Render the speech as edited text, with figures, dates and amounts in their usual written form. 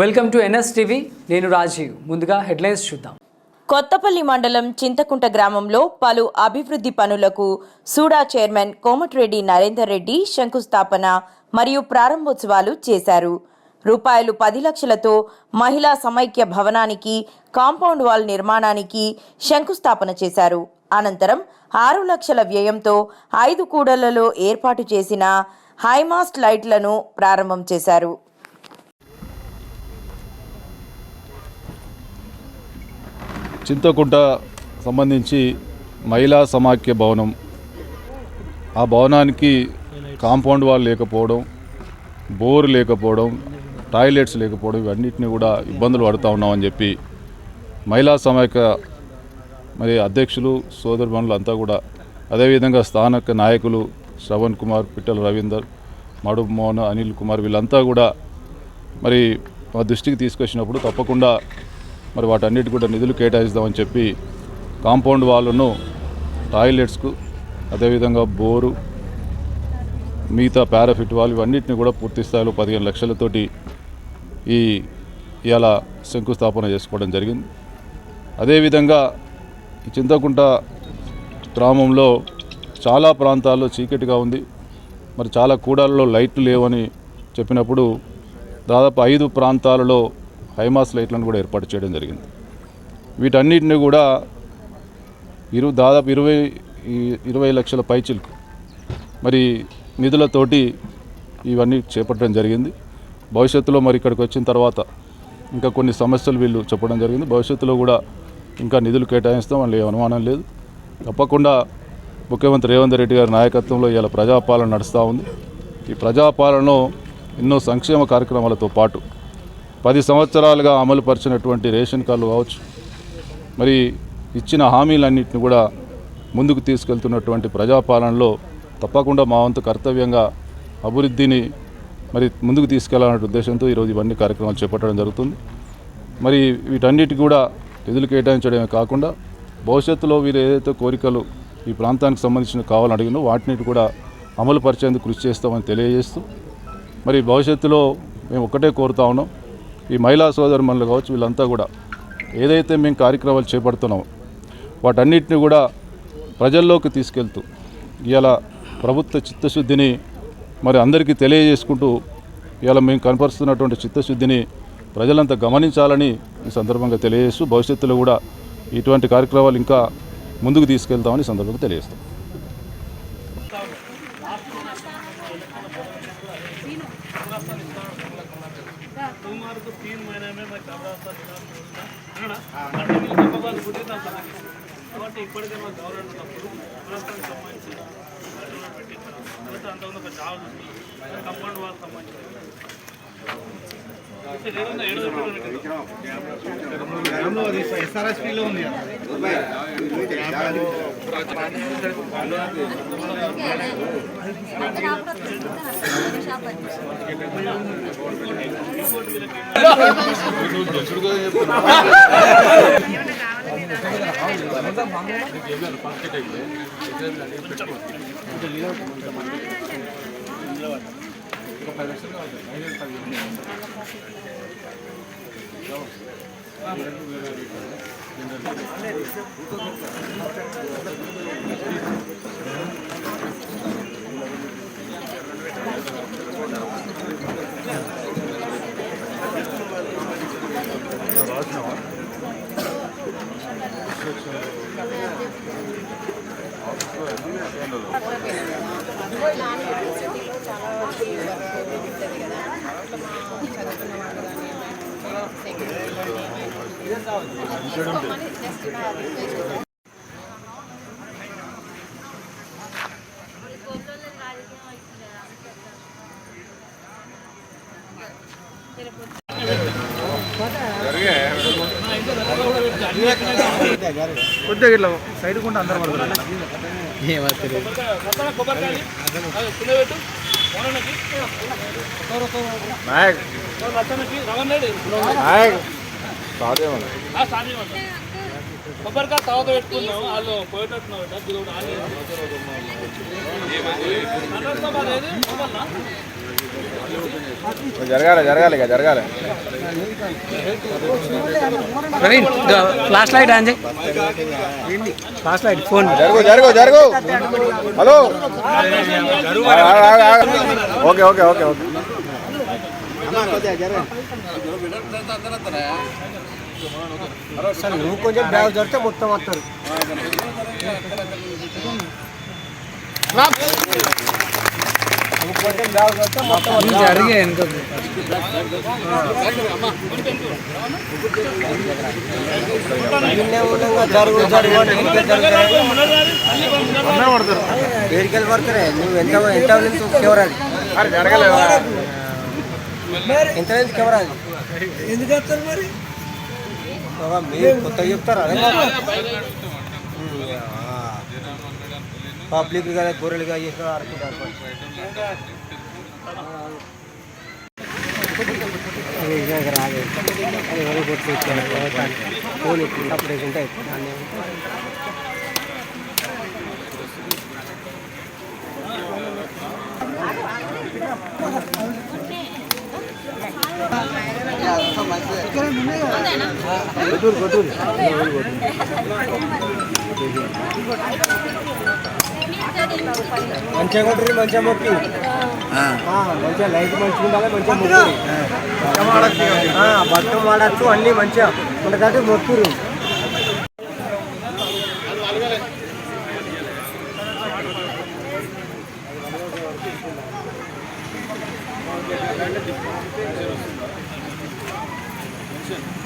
Welcome to NSTV. నేను రాజీవ్. ముందుగా headlines చూద్దాం. కొత్తపల్లి మండలం చింతకుంట గ్రామంలో పలు అభివృద్ధి పనులకు సూడా చైర్మన్ కోమటిరెడ్డి నరేందర్ రెడ్డి శంకుస్థాపన మరియు ప్రారంభోత్సవాలు చేశారు. రూపాయలు 10 లక్షలతో మహిళా సమైక్య భవనానికి కాంపౌండ్ వాల్ నిర్మాణానికి శంకుస్థాపన చేశారు. అనంతరం 6 లక్షల వ్యయంతో 5 కూడళ్లలో ఏర్పాటు చేసిన హైమాస్ట్ లైట్లను ప్రారంభం చేశారు. చింతకుంట సంబంధించి మహిళా సమాఖ్య భవనం, ఆ భవనానికి కాంపౌండ్ వాల్ లేకపోవడం, బోర్ లేకపోవడం, టాయిలెట్స్ లేకపోవడం, ఇవన్నిటిని కూడా ఇబ్బందులు పడుతూ ఉన్నామని చెప్పి మహిళా సమాఖ్య మరి అధ్యక్షులు సోదరుమణులు అంతా కూడా, అదేవిధంగా స్థానిక నాయకులు శ్రవణ్ కుమార్, పిట్టల రవీందర్, మడుపు మోహన్, అనిల్ కుమార్ వీళ్ళంతా కూడా మరి మా దృష్టికి తీసుకొచ్చినప్పుడు తప్పకుండా మరి వాటన్నిటి కూడా నిధులు కేటాయిస్తామని చెప్పి కాంపౌండ్ వాల్ను, టాయిలెట్స్కు, అదేవిధంగా బోరు, మిగతా పారాఫిట్ వాల్ ఇవన్నిటిని కూడా పూర్తి స్థాయిలో 15 లక్షలతోటి ఇవాళ శంకుస్థాపన చేసుకోవడం జరిగింది. అదేవిధంగా ఈ చింతకుంట గ్రామంలో చాలా ప్రాంతాల్లో చీకటిగా ఉంది. మరి చాలా కూడళ్లలో లైట్లు లేవని చెప్పినప్పుడు దాదాపు 5 ప్రాంతాలలో హైమాస్ లైట్లను కూడా ఏర్పాటు చేయడం జరిగింది. వీటన్నిటిని కూడా దాదాపు 20 లక్షల పైచిలకు మరి నిధులతోటి ఇవన్నీ చేపట్టడం జరిగింది. భవిష్యత్తులో మరి ఇక్కడికి వచ్చిన తర్వాత ఇంకా కొన్ని సమస్యలు వీళ్ళు చెప్పడం జరిగింది. భవిష్యత్తులో కూడా ఇంకా నిధులు కేటాయిస్తాం అని అనుమానం లేదు. తప్పకుండా ముఖ్యమంత్రి రేవంత్ రెడ్డి గారి నాయకత్వంలో ఇవాళ ప్రజాపాలన నడుస్తూ ఉంది. ఈ ప్రజాపాలనలో ఎన్నో సంక్షేమ కార్యక్రమాలతో పాటు 10 సంవత్సరాలుగా అమలుపరిచినటువంటి రేషన్ కార్డులు కావచ్చు, మరి ఇచ్చిన హామీలన్నింటినీ కూడా ముందుకు తీసుకెళ్తున్నటువంటి ప్రజాపాలనలో తప్పకుండా మా వంతు కర్తవ్యంగా అభివృద్ధిని మరి ముందుకు తీసుకెళ్లాలనే ఉద్దేశంతో ఈరోజు ఇవన్నీ కార్యక్రమాలు చేపట్టడం జరుగుతుంది. మరి వీటన్నిటికి కూడా నిధులు కేటాయించడమే కాకుండా భవిష్యత్తులో వీరు ఏదైతే కోరికలు ఈ ప్రాంతానికి సంబంధించిన కావాలని అడిగినో వాటిని కూడా అమలు పరిచేందుకు కృషి చేస్తామని తెలియజేస్తూ, మరి భవిష్యత్తులో మేము ఒక్కటే కోరుతా ఉన్నాం, ఈ మహిళా సోదరుమణులు కావచ్చు వీళ్ళంతా కూడా ఏదైతే మేము కార్యక్రమాలు చేపడుతున్నామో వాటన్నిటిని కూడా ప్రజల్లోకి తీసుకెళ్తూ ఇవాళ ప్రభుత్వ చిత్తశుద్ధిని మరి అందరికీ తెలియజేసుకుంటూ ఇవాళ మేము కనపరుస్తున్నటువంటి చిత్తశుద్ధిని ప్రజలంతా గమనించాలని ఈ సందర్భంగా తెలియజేస్తూ భవిష్యత్తులో కూడా ఇటువంటి కార్యక్రమాలు ఇంకా ముందుకు తీసుకెళ్తామని సందర్భంగా తెలియజేస్తాం. को 3 महीने में मैं कमरास्ता కాబట్టి ఇప్పటికే మా గవర్నమెంట్ ప్రభుత్వం సంబంధించి అంత ఒక జాబ్ కంపౌండ్ వాళ్ళకి సంబంధించి ఎస్ఆర్ఎస్పీలో ఉంది. కొద్దిగా ఇట్లా సైడ్ కూడా అందరం పడుతుంది. కొబ్బరికాయ తర్వాత పెట్టుకున్నాం వాళ్ళు పోయేటట్టున్నావు. జరగాలి ఇక జరగాలి. ప్రవీణ్ ఫ్లాష్ లైట్ ఆన్ చేయి. ఫ్లాష్ లైట్ ఫోన్ జరుగు. Hello okay. నువ్వు కొంచెం బ్యాగ్ జరితే మొత్తం వస్తారు. కొంచెం బ్యాగ్ జరితే మొత్తం జరిగే వెనుక వేడికెళ్ళి పడతారే. నువ్వు ఎంత కెమెరా ఎంత కెమెరా ఎందుకు వస్తారు మరి? మీరు కొత్తగా చెప్తారా? పబ్లిక్ కదా గొర్రెలుగా చేసిన ఆడుకుంటారు. రాదు అది ఎవరు కొట్టి ఫోన్ ఎక్కి అప్పుడు ఉంటాయి. మంచిగా కొట్టుర్రి, మంచిగా మొక్కి, మంచిగా లైట్ మంచిగా ఉండాలి, మంచిగా మొక్కుర్రి. బట్టం వాడచ్చు, అన్నీ మంచిగా ఉండేటట్టు మొక్కుర్రి. Sure.